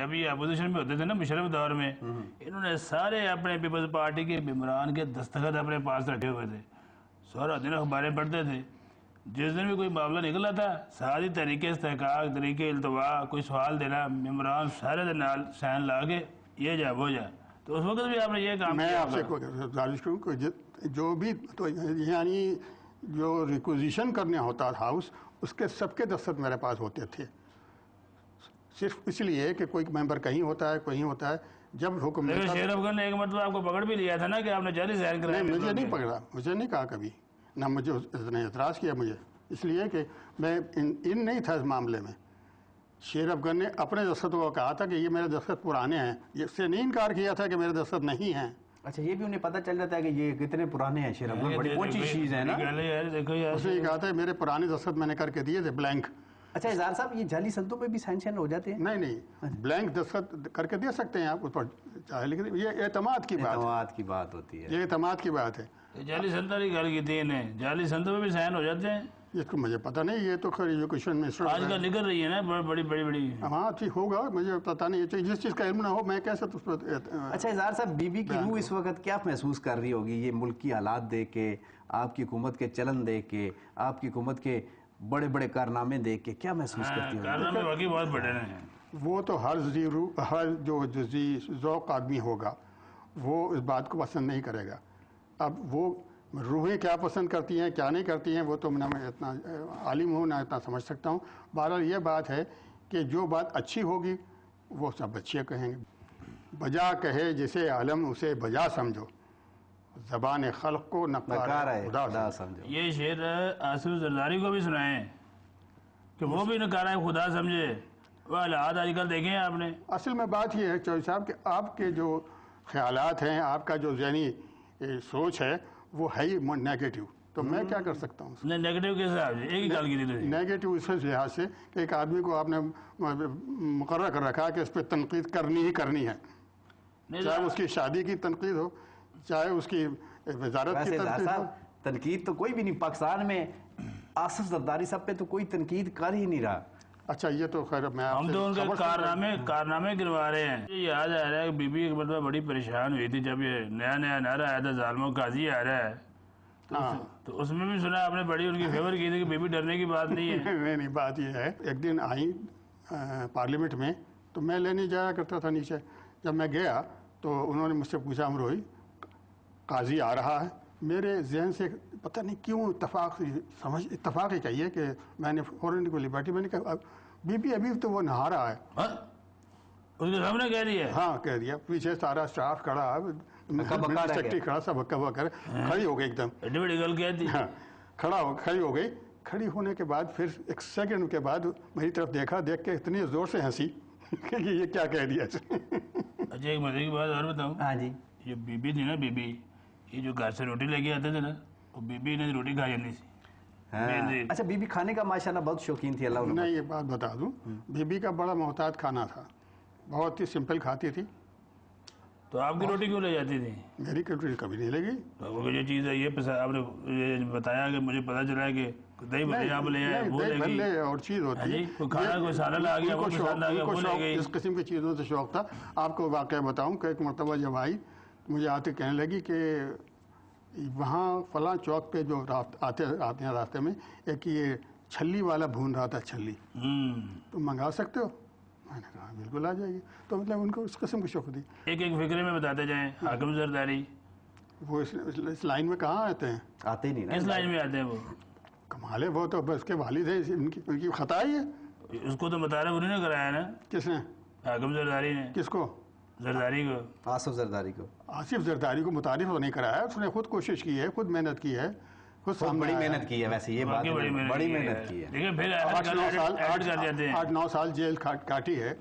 جب یہ اپوزیشن میں ہوتے تھے نا مشرف دور میں، انہوں نے سارے اپنے پیپلز پارٹی کے ممبران کے دستخط اپنے پاس رکھے ہوئے تھے، سارا دن اخباریں پڑھتے تھے، جس دن بھی کوئی معاملہ نکلا تھا ساری طریقے استحقاق، طریقے التوا، کوئی سوال دینا، ممبران سارے دن سائن لا کے یہ جا وہ جا. تو اس وقت بھی آپ نے یہ کام میں آپ سے گزارش کروں کہ جو بھی تو یعنی جو ریکوزیشن کرنے ہوتا ہاؤس اس کے سب کے دستخط میرے پاس ہوتے تھے، صرف اس لیے کہ کوئی ممبر کہیں ہوتا ہے کوئی ہوتا ہے. جب حکم شیر افغان نے ایک مرتبہ آپ کو پکڑ بھی لیا تھا نا کہ آپ نے جعلی سائن کرائے. مجھے نہیں پکڑا، مجھے نہیں کہا کبھی، نہ مجھے اس نے اعتراض کیا مجھے، اس لیے کہ میں ان نہیں تھا اس معاملے میں. شیر افغان نے اپنے دستخط کو کہا تھا کہ یہ میرے دستخط پرانے ہیں، اس سے نہیں انکار کیا تھا کہ میرے دستخط نہیں ہیں. اچھا یہ بھی انہیں پتہ چل جاتا ہے کہ یہ کتنے پرانے ہیں. شیر افغان بڑی اونچی چیز ہے نا. اس نے یہ کہا تھا میرے پرانے دستخط میں نے کر کے دیے تھے بلینک. اچھا اظہار صاحب یہ جعلی سندوں پہ بھی سائن شائن ہو جاتے ہیں؟ نہیں بلینک دستخط کر کے دے سکتے ہیں آپ اس پر چاہے، لیکن یہ اعتماد کی بات ہوتی ہے. یہ اعتماد کی بات ہے. جعلی سندوں کی گل کی تھی انہیں، جعلی سندوں پہ بھی سائن ہو جاتے ہیں. اس کو مجھے پتہ نہیں، یہ تو خیر ایجوکیشن منسٹر آج کل نکل رہی ہے نا بڑی. ہاں ٹھیک ہوگا، مجھے پتہ نہیں، جس چیز کا علم نہ ہو میں کیسے اس پر. اچھا اظہار صاحب بی بی کی روح اس وقت کیا محسوس کر رہی ہوگی یہ ملک کی حالات دیکھ کے، آپ کی حکومت کے چلن دیکھ کے، آپ کی حکومت کے بڑے بڑے کارنامے دیکھ کے کیا محسوس کرتی ہوگی؟ کارنامے واقعی بہت بڑے ہیں. وہ تو ہر جو جزی ذوق آدمی ہوگا وہ اس بات کو پسند نہیں کرے گا. اب وہ روحیں کیا پسند کرتی ہیں کیا نہیں کرتی ہیں وہ تو میں اتنا عالم ہوں نہ اتنا سمجھ سکتا ہوں. بہرحال یہ بات ہے کہ جو بات اچھی ہوگی وہ سب اچھے کہیں گے. بجا کہے جسے عالم اسے بجا سمجھو، زبان خلق کو نکارہ خدا سمجھو. یہ شعر آصف زرداری کو بھی سنائیں کہ وہ بھی نکارہ خدا سمجھے. وہ حالات آج کل دیکھیں آپ نے. اصل میں بات یہ ہے چوہدری صاحب کہ آپ کے جو خیالات ہیں، آپ کا جو ذہنی سوچ ہے وہ ہے ہی نیگیٹو. تو میں کیا کر سکتا ہوں؟ نیگیٹو کے حساب سے ایک ہی گل کی تھی. نیگیٹو اس لحاظ سے کہ ایک آدمی کو آپ نے مقرر کر رکھا کہ اس پہ تنقید کرنی ہی کرنی ہے، چاہے اس کی شادی کی تنقید ہو، چاہے اس کی وزارت کی تنقید ہو. تنقید تو کوئی بھی نہیں، پاکستان میں آصف زرداری صاحب پہ تو کوئی تنقید کر ہی نہیں رہا. اچھا یہ تو خیر ہم تو ان کے کارنامے گنوا رہے ہیں. یہ یاد آ رہا ہے کہ بی بی ایک مرتبہ بڑی پریشان ہوئی تھی جب یہ نیا نعرہ آیا تھا ظالموں قاضی آ رہا ہے، تو اس میں بھی سنا آپ نے بڑی ان کی فیور کی تھی کہ بی بی ڈرنے کی بات نہیں ہے. نہیں بات یہ ہے، ایک دن آئی پارلیمنٹ میں تو میں لینے جایا کرتا تھا نیچے. جب میں گیا تو انہوں نے مجھ سے پوچھا امروئی قاضی آ رہا ہے. میرے ذہن سے پتہ نہیں کیوں اتفاق ہی چاہیے کہ میں نے فوراً کو لبرٹی میں نے کہا بی بی ابھی تو وہ نہا رہا ہے. اس کے سامنے کہہ دیا؟ ہاں کہہ دیا. پیچھے سارا اسٹاف کھڑا، سیکرٹری کھڑا، سب کر کھڑی ہو گئی ایک دم. ایڈی بڑی گل کہتی. ہاں کھڑی ہو گئی. کھڑی ہونے کے بعد پھر ایک سیکنڈ کے بعد میری طرف دیکھا، دیکھ کے اتنی زور سے ہنسی کہ یہ کیا کہہ دیا. اچھا ایک مزے کی بات اور بتاؤں. ہاں جی. یہ بی بی تھی نا، بی بی یہ جو گھر سے روٹی لے کے آتے تھے نا، وہ بی بی نے روٹی کھا جاتی تھی. اچھا بی بی کھانے کا ماشاءاللہ بہت شوقین تھی. اللہ میں یہ بات بتا دوں، بی بی کا بڑا محتاط کھانا تھا، بہت ہی سمپل کھاتی تھی. تو آپ کی روٹی کیوں لے جاتی تھی؟ میری روٹی کبھی نہیں لے گئی. وہ جو چیز ہے یہ آپ نے بتایا کہ مجھے پتا چلا ہے کہ دہی بھلے آپ لے آئے وہ لے گئی اور چیز ہوتی ہے. کھانا کوئی سالن آ گیا وہ پسند آ گیا وہ لے گئی. اس قسم کی چیزوں سے شوق تھا. آپ کو واقعہ بتاؤں کہ ایک مرتبہ جب آئی مجھے آتے کہنے لگی کہ وہاں فلاں چوک پہ جو آتے ہیں راستے میں ایک یہ چھلی والا بھون رہا تھا، چھلی تم منگا سکتے ہو؟ میں نے کہا بالکل آ جائے گی. تو مطلب ان کو اس قسم کی شوق تھی. ایک فکرے میں بتاتے جائیں. حاکم زرداری وہ اس لائن میں کہاں آتے ہیں؟ آتے ہی نہیں. اس لائن میں آتے ہیں وہ؟ کمال ہے، وہ تو بس کے والد ہیں، ان کی خطا ہی ہے. اس کو تو مطالعہ انہوں نے کرایا نا. کس نے؟ حاکم زرداری نے. کس کو؟ زرداری کو. آصف زرداری کو. آصف زرداری کو متعارف تو نہیں کرایا، اس نے خود کوشش کی ہے، خود محنت کی ہے، خود بڑی محنت کی ہے. ویسے یہ بات بڑی محنت کی ہے. لیکن پھر 8-9 سال جیل کاٹی ہے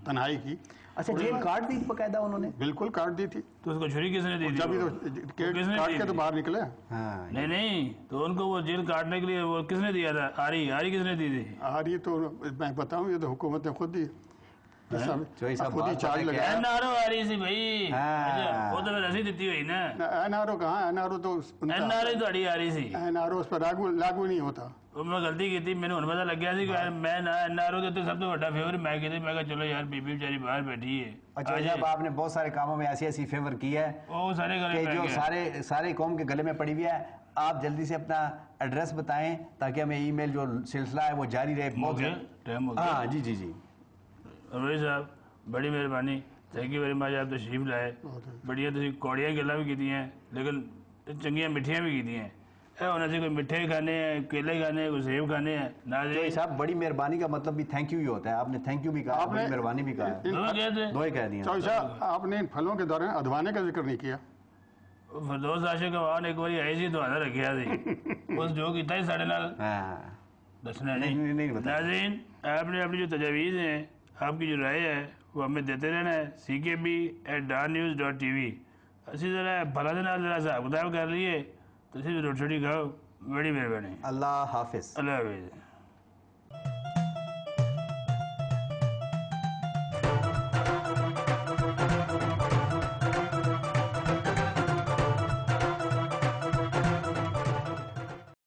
تنہائی کی. اچھا جیل کاٹ دی باقاعدہ انہوں نے؟ بالکل کاٹ دی تھی. تو اس کو چھری کس نے دی تھی؟ جب کاٹ کے تو باہر نکلے. نہیں تو ان کو وہ جیل کاٹنے کے لیے وہ کس نے دیا تھا؟ آری کس نے دی تھی؟ آری تو میں بتاؤں یہ تو حکومت نے خود دی. چوئی صاحب خود ہی بات چارج پتہ لگایا این آر او آ رہی سی بھائی ہاں۔ وہ تو پھر اسی دیتی ہوئی نا این آر او کہاں این آر او تو این آر او تھوڑی آ رہی سی این آر او اس پر لاگو نہیں ہوتا وہ میں غلطی کی تھی میں نے ہن پتہ لگ گیا سی کہ میں نہ این آر او کے سب تو بڑا فیور میں کہتے میں کہا چلو یار بی بی بیچاری باہر بیٹھی ہے اچھا صاحب آپ نے بہت سارے کاموں میں ایسی ایسی فیور کی ہے وہ سارے گلے کہ پہ جو گئے سارے قوم کے گلے میں پڑی ہوئی ہے آپ جلدی سے اپنا ایڈریس بتائیں تاکہ ہمیں ای میل جو سلسلہ ہے وہ جاری رہے ہو گیا ٹائم ہو گیا ہاں جی جی جی امیر صاحب بڑی مہربانی تھینک یو ویری مچ آپ تشریف لائے بڑیاں تسی کوڑیاں گلاں بھی کی ہیں لیکن چنگیاں مٹھیاں بھی کی ہیں اے ہونا سی کوئی مٹھے کھانے ہیں کیلے کھانے ہیں کوئی سیب کھانے ہیں جو ناظرین صاحب بڑی مہربانی کا مطلب بھی تھینک یو ہی ہوتا ہے آپ نے تھینک یو بھی کہا بڑی مہربانی بھی کہا دونوں کہتے دو ہی کہہ دیا چوئی صاحب آپ نے ان پھلوں کے دوران ادوانے کا ذکر نہیں کیا فردوس عاشق عوان ایک باری آئی سی تو آدھا رکھیا سی اس جو کیتا ہی ساڑھے نال ہاں دسنا نہیں بتا ناظرین آپ نے اپنی جو تجاویز ہیں آپ کی جو رائے ہے وہ ہمیں دیتے رہنا ہے ckb@dannews.tv اسی طرح بھلا دے نال ذرا حساب کتاب کر لیے تو صرف روٹی کھاؤ بڑی مہربانی اللہ حافظ اللہ حافظ